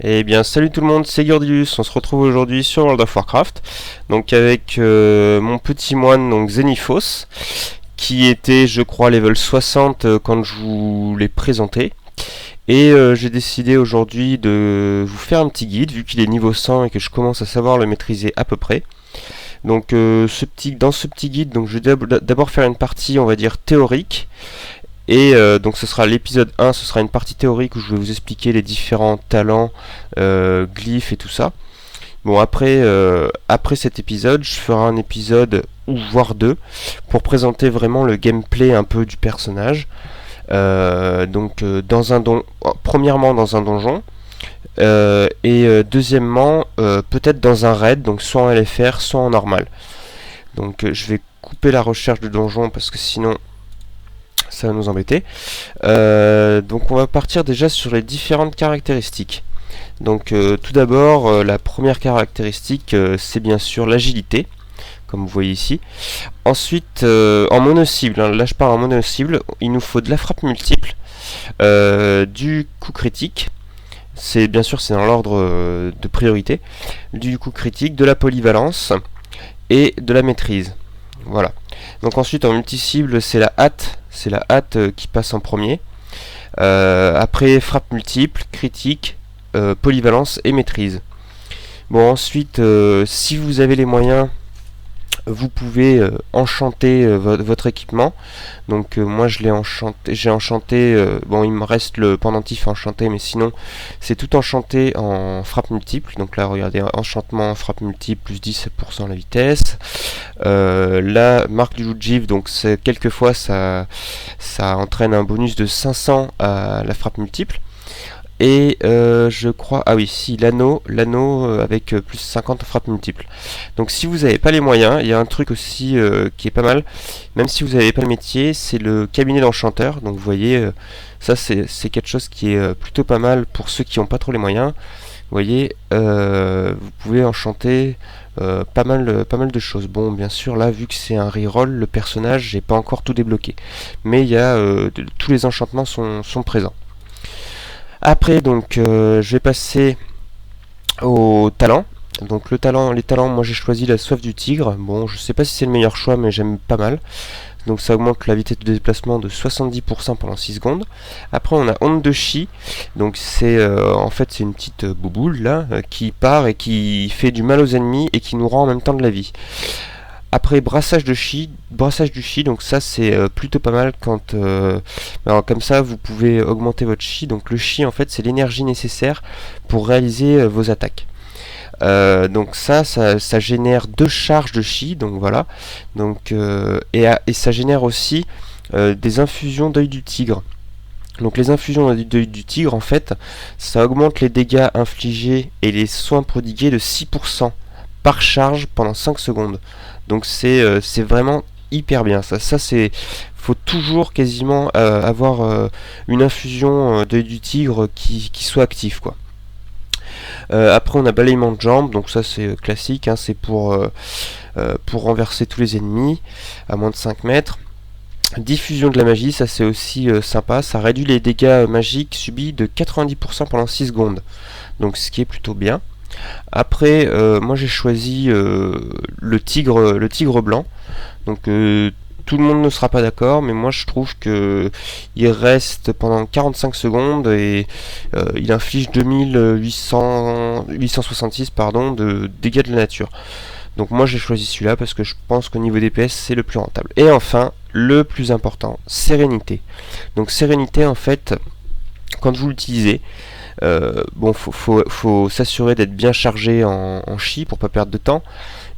Eh bien, salut tout le monde, c'est Gurdilus. On se retrouve aujourd'hui sur World of Warcraft, donc avec mon petit moine, donc Xeniphos, qui était, je crois, level 60 quand je vous l'ai présenté. Et j'ai décidé aujourd'hui de vous faire un petit guide, vu qu'il est niveau 100 et que je commence à savoir le maîtriser à peu près. Donc, dans ce petit guide, donc, je vais d'abord faire une partie, on va dire, théorique. Et donc ce sera l'épisode 1, ce sera une partie théorique où je vais vous expliquer les différents talents, glyphes et tout ça. Bon, après cet épisode, je ferai un épisode ou voire deux pour présenter vraiment le gameplay un peu du personnage. Premièrement dans un donjon, deuxièmement peut-être dans un raid, donc soit en LFR, soit en normal. Donc je vais couper la recherche de donjon parce que sinon ça va nous embêter. Donc on va partir déjà sur les différentes caractéristiques. Donc tout d'abord, la première caractéristique, c'est bien sûr l'agilité, comme vous voyez ici. Ensuite, en mono-cible, là je pars en mono-cible, il nous faut de la frappe multiple, du coup critique, c'est bien sûr c'est dans l'ordre de priorité, du coup critique, de la polyvalence et de la maîtrise. Voilà. Donc ensuite en multi-cible, c'est la hâte qui passe en premier. Après frappe multiple, critique, polyvalence et maîtrise. Bon ensuite, si vous avez les moyens, vous pouvez enchanter votre équipement. Donc moi j'ai enchanté, bon il me reste le pendentif à enchanter, mais sinon c'est tout enchanté en frappe multiple. Donc là regardez, enchantement frappe multiple plus 10% la vitesse. La marque du Lugiv, donc quelquefois ça entraîne un bonus de 500 à la frappe multiple. Et je crois, ah oui, si, l'anneau avec plus 50 frappes multiples. Donc si vous n'avez pas les moyens, il y a un truc aussi qui est pas mal, même si vous n'avez pas le métier, c'est le cabinet d'enchanteur. Donc vous voyez, ça c'est quelque chose qui est plutôt pas mal pour ceux qui n'ont pas trop les moyens. Vous voyez, vous pouvez enchanter pas mal de choses. Bon, bien sûr, là, vu que c'est un reroll, le personnage, j'ai pas encore tout débloqué. Mais il y a tous les enchantements sont présents. Après, donc, je vais passer au talent. Donc les talents, moi j'ai choisi la soif du tigre. Bon, je sais pas si c'est le meilleur choix, mais j'aime pas mal. Donc ça augmente la vitesse de déplacement de 70% pendant 6 secondes. Après on a onde de chi. Donc c'est en fait c'est une petite bouboule là qui part et qui fait du mal aux ennemis et qui nous rend en même temps de la vie. Après brassage du chi, donc ça c'est plutôt pas mal quand alors, comme ça vous pouvez augmenter votre chi. Donc le chi en fait c'est l'énergie nécessaire pour réaliser vos attaques. Donc ça génère 2 charges de chi, donc voilà. Donc et ça génère aussi des infusions d'œil du tigre. Donc les infusions d'œil du tigre en fait ça augmente les dégâts infligés et les soins prodigués de 6% par charge pendant 5 secondes. Donc c'est vraiment hyper bien. Ça c'est, faut toujours quasiment avoir une infusion d'œil du tigre qui soit active quoi. Après on a balayement de jambes, donc ça c'est classique, hein, c'est pour renverser tous les ennemis à moins de 5 mètres. Diffusion de la magie, ça c'est aussi sympa, ça réduit les dégâts magiques subis de 90% pendant 6 secondes, donc ce qui est plutôt bien. Après moi j'ai choisi le tigre blanc, donc tout le monde ne sera pas d'accord, mais moi je trouve que il reste pendant 45 secondes et il inflige 2866 de dégâts de la nature. Donc moi j'ai choisi celui-là parce que je pense qu'au niveau DPS c'est le plus rentable. Et enfin, le plus important, sérénité. Donc sérénité en fait, quand vous l'utilisez, bon faut s'assurer d'être bien chargé en chi pour pas perdre de temps.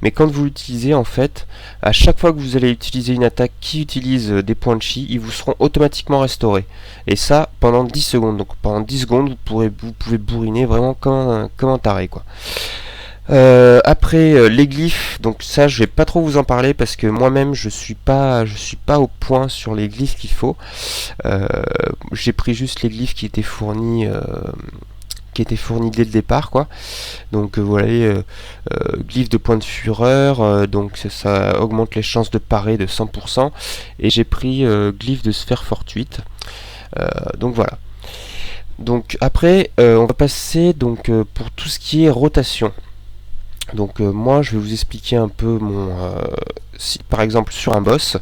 Mais quand vous l'utilisez en fait, à chaque fois que vous allez utiliser une attaque qui utilise des points de chi, ils vous seront automatiquement restaurés. Et ça pendant 10 secondes. Donc pendant 10 secondes vous pouvez bourriner vraiment comme un taré quoi. Après les glyphes, donc ça je vais pas trop vous en parler parce que moi-même je suis pas au point sur les glyphes qu'il faut. J'ai pris juste les glyphes qui étaient fournis dès le départ quoi. Donc voilà, glyphe de point de fureur, donc ça augmente les chances de parer de 100%, et j'ai pris glyphe de sphère fortuite. Donc voilà. Donc après, on va passer donc pour tout ce qui est rotation. Donc moi je vais vous expliquer un peu mon... si par exemple sur un boss,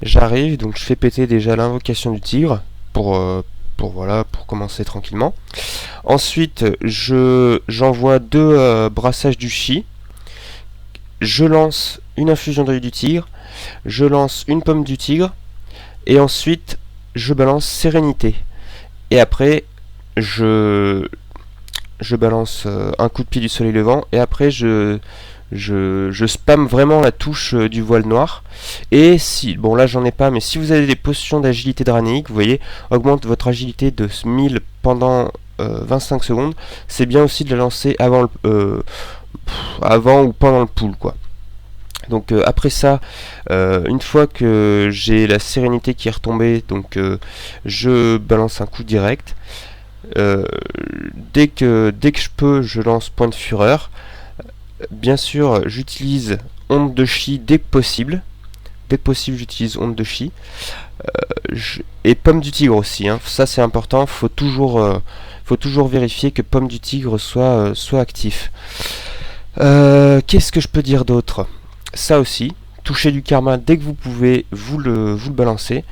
j'arrive, donc je fais péter déjà l'invocation du tigre voilà, pour commencer tranquillement. Ensuite j'envoie 2 brassages du chi, je lance une infusion d'œil du tigre, je lance une pomme du tigre, et ensuite je balance sérénité. Et après je balance un coup de pied du soleil levant, et après je spamme vraiment la touche du voile noir. Et si, bon là j'en ai pas, mais si vous avez des potions d'agilité dranéique, vous voyez, augmente votre agilité de 1000 pendant 25 secondes, c'est bien aussi de la lancer avant ou pendant le pool, quoi. Donc après ça, une fois que j'ai la sérénité qui est retombée, donc je balance un coup direct. Dès que je peux, je lance point de fureur. Bien sûr, j'utilise onde de chi dès que possible. Dès que possible, j'utilise onde de chi. Et pomme du tigre aussi, hein. Ça c'est important, faut toujours vérifier que pomme du tigre soit actif. Qu'est-ce que je peux dire d'autre? Ça aussi, toucher du karma dès que vous pouvez, vous le balancez.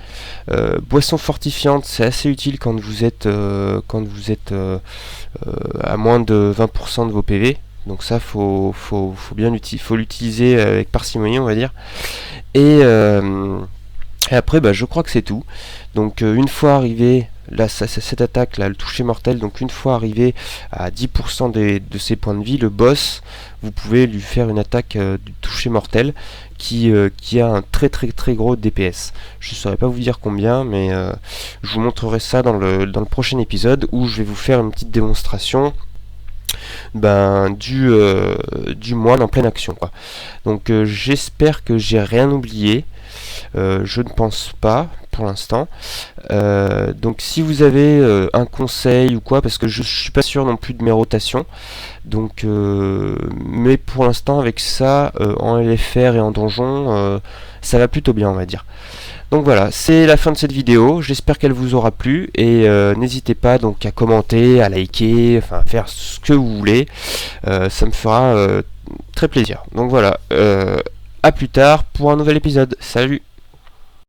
Boisson fortifiante, c'est assez utile quand vous êtes à moins de 20% de vos PV. Donc ça, faut l'utiliser avec parcimonie, on va dire. Et après, je crois que c'est tout. Donc une fois arrivé, là, cette attaque, là, le toucher mortel, donc une fois arrivé à 10% de ses points de vie, le boss, vous pouvez lui faire une attaque du toucher mortel qui a un très gros DPS. Je ne saurais pas vous dire combien, mais je vous montrerai ça dans le prochain épisode, où je vais vous faire une petite démonstration du moine en pleine action, quoi. Donc j'espère que j'ai rien oublié. Je ne pense pas pour l'instant. Donc si vous avez un conseil ou quoi, parce que je suis pas sûr non plus de mes rotations, donc mais pour l'instant avec ça en LFR et en donjon, ça va plutôt bien, on va dire. Donc voilà, c'est la fin de cette vidéo, j'espère qu'elle vous aura plu, et n'hésitez pas donc à commenter, à liker, enfin faire ce que vous voulez, ça me fera très plaisir. Donc voilà, à plus tard pour un nouvel épisode, salut!